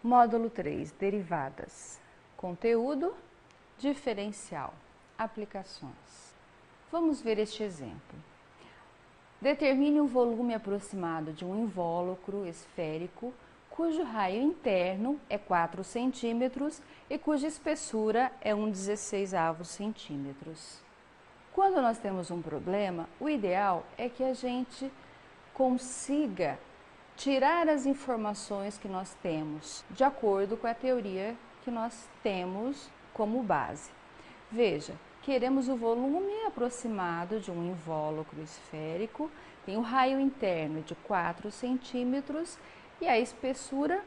Módulo 3, derivadas. Conteúdo, diferencial, aplicações. Vamos ver este exemplo. Determine o volume aproximado de um invólucro esférico cujo raio interno é 4 centímetros e cuja espessura é 1/16 centímetros. Quando nós temos um problema, o ideal é que a gente consiga tirar as informações que nós temos de acordo com a teoria que nós temos como base. Veja, queremos o volume aproximado de um invólucro esférico, tem o raio interno de 4 centímetros e a espessura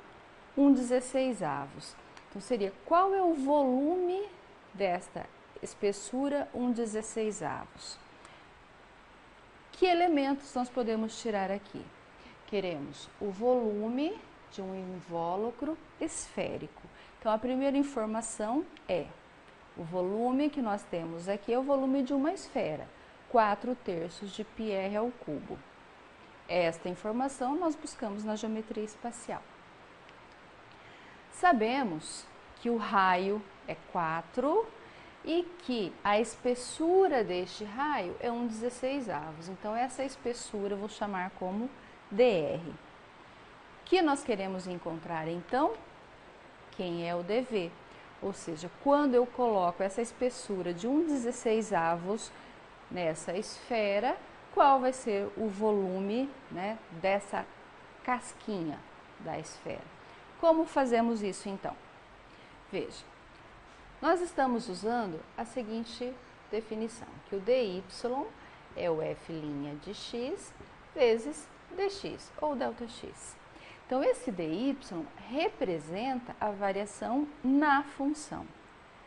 1/16. Então seria, qual é o volume desta espessura 1/16? Que elementos nós podemos tirar aqui? Queremos o volume de um invólucro esférico. Então, a primeira informação é o volume que nós temos aqui é o volume de uma esfera, 4/3 de πr ao cubo. Esta informação nós buscamos na geometria espacial. Sabemos que o raio é 4 e que a espessura deste raio é 1/16. Então, essa espessura eu vou chamar como dr. O que nós queremos encontrar, então? Quem é o dv? Ou seja, quando eu coloco essa espessura de 1/16 nessa esfera, qual vai ser o volume, né, dessa casquinha da esfera? Como fazemos isso, então? Veja, nós estamos usando a seguinte definição, que o dy é o f' de x vezes dx, ou ΔX. Então, esse dy representa a variação na função.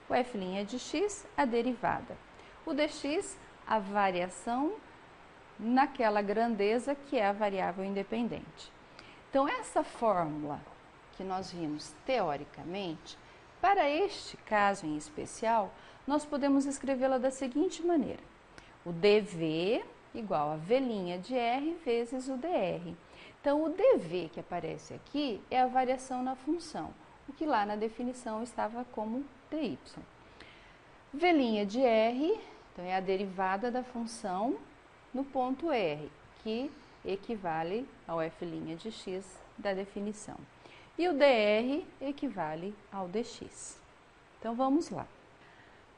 O f' de x, a derivada. O dx, a variação naquela grandeza que é a variável independente. Então, essa fórmula que nós vimos teoricamente, para este caso em especial, nós podemos escrevê-la da seguinte maneira. O dv igual a v' de r vezes o dr. Então, o dv que aparece aqui é a variação na função, o que lá na definição estava como dy. V' de r, então é a derivada da função no ponto r, que equivale ao f' de x da definição. E o dr equivale ao dx. Então, vamos lá.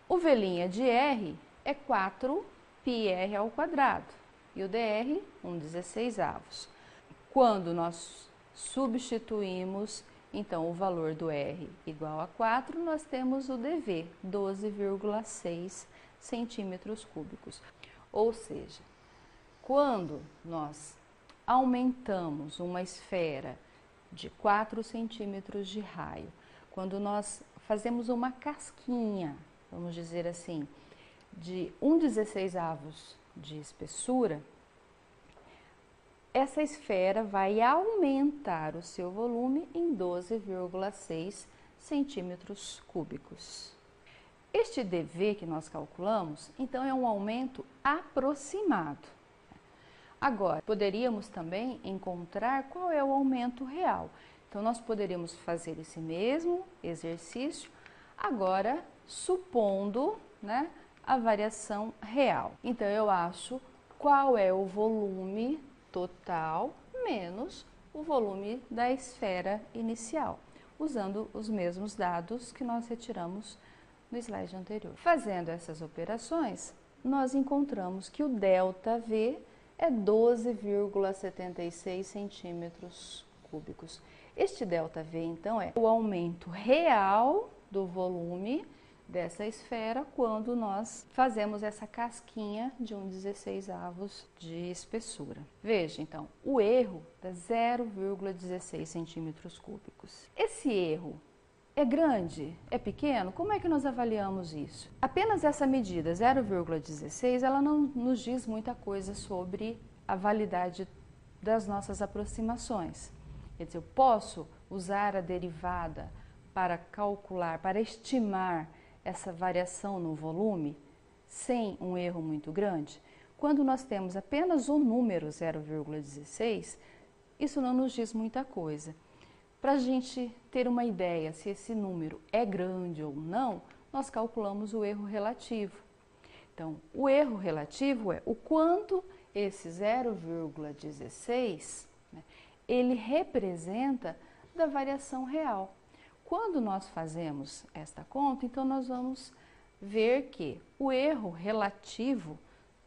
O v' de r é 4 πr ao quadrado e o dr 1/16. Quando nós substituímos, então, o valor do r igual a 4, nós temos o dv, 12,6 centímetros cúbicos. Ou seja, quando nós aumentamos uma esfera de 4 centímetros de raio, quando nós fazemos uma casquinha, vamos dizer assim, de 1/16 de espessura, essa esfera vai aumentar o seu volume em 12,6 centímetros cúbicos. Este dv que nós calculamos, então, é um aumento aproximado. Agora, poderíamos também encontrar qual é o aumento real. Então, nós poderíamos fazer esse mesmo exercício, agora supondo, né, a variação real. Então, eu acho qual é o volume total menos o volume da esfera inicial, usando os mesmos dados que nós retiramos no slide anterior. Fazendo essas operações, nós encontramos que o ΔV é 12,76 centímetros cúbicos. Este ΔV, então, é o aumento real do volume dessa esfera quando nós fazemos essa casquinha de 1/16 de espessura. Veja, então, o erro dá 0,16 centímetros cúbicos. Esse erro é grande? É pequeno? Como é que nós avaliamos isso? Apenas essa medida, 0,16, ela não nos diz muita coisa sobre a validade das nossas aproximações. Quer dizer, eu posso usar a derivada para calcular, para estimar essa variação no volume sem um erro muito grande? Quando nós temos apenas o número 0,16, isso não nos diz muita coisa. Para a gente ter uma ideia se esse número é grande ou não, nós calculamos o erro relativo. Então, o erro relativo é o quanto esse 0,16, né, ele representa da variação real. Quando nós fazemos esta conta, então nós vamos ver que o erro relativo,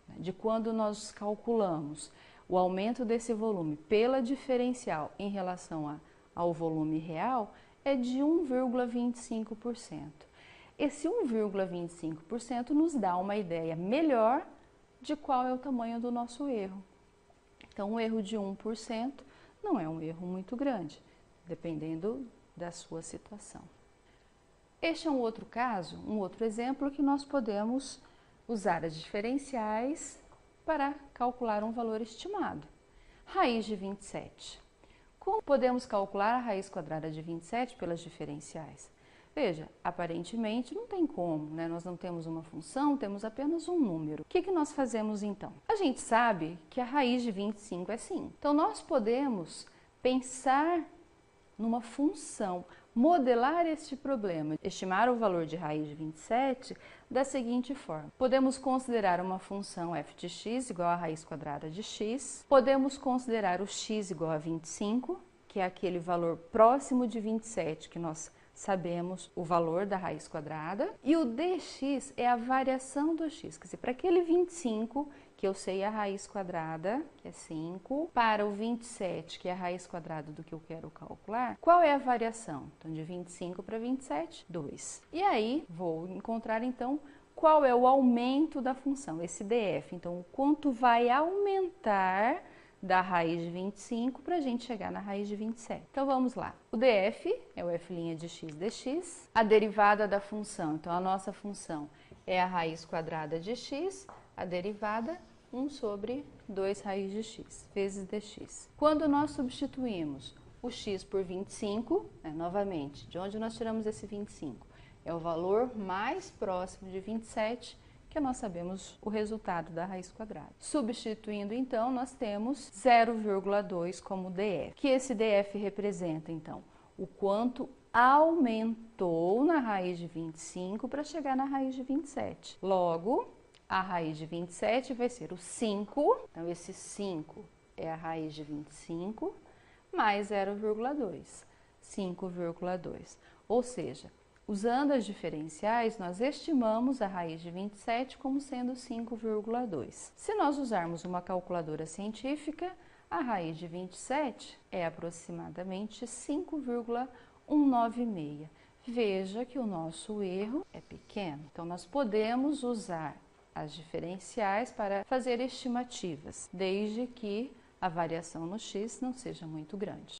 né, de quando nós calculamos o aumento desse volume pela diferencial em relação ao volume real, é de 1,25%. Esse 1,25% nos dá uma ideia melhor de qual é o tamanho do nosso erro. Então, um erro de 1% não é um erro muito grande, dependendo da sua situação. Este é um outro caso, um outro exemplo que nós podemos usar as diferenciais para calcular um valor estimado. Raiz de 27. Como podemos calcular a raiz quadrada de 27 pelas diferenciais? Veja, aparentemente não tem como, né? Nós não temos uma função, temos apenas um número. O que nós fazemos então? A gente sabe que a raiz de 25 é 5. Então, nós podemos pensar numa função, modelar este problema, estimar o valor de raiz de 27 da seguinte forma. Podemos considerar uma função f de x igual a raiz quadrada de x. Podemos considerar o x igual a 25, que é aquele valor próximo de 27 que nós sabemos o valor da raiz quadrada, e o dx é a variação do x, quer dizer, para aquele 25, que eu sei a raiz quadrada, que é 5, para o 27, que é a raiz quadrada do que eu quero calcular, qual é a variação? Então, de 25 para 27, 2. E aí, vou encontrar, então, qual é o aumento da função, esse df. Então, o quanto vai aumentar da raiz de 25 para a gente chegar na raiz de 27. Então, vamos lá. O df é o f' de x dx. A derivada da função, então, a nossa função é a raiz quadrada de x, a derivada 1 sobre 2 raiz de x, vezes dx. Quando nós substituímos o x por 25, novamente, de onde nós tiramos esse 25? É o valor mais próximo de 27, que nós sabemos o resultado da raiz quadrada. Substituindo, então, nós temos 0,2 como df, que esse df representa, então, o quanto aumentou na raiz de 25 para chegar na raiz de 27. Logo, a raiz de 27 vai ser o 5, então esse 5 é a raiz de 25, mais 0,2, 5,2. Ou seja, usando as diferenciais, nós estimamos a raiz de 27 como sendo 5,2. Se nós usarmos uma calculadora científica, a raiz de 27 é aproximadamente 5,196. Veja que o nosso erro é pequeno. Então, nós podemos usar as diferenciais para fazer estimativas, desde que a variação no x não seja muito grande.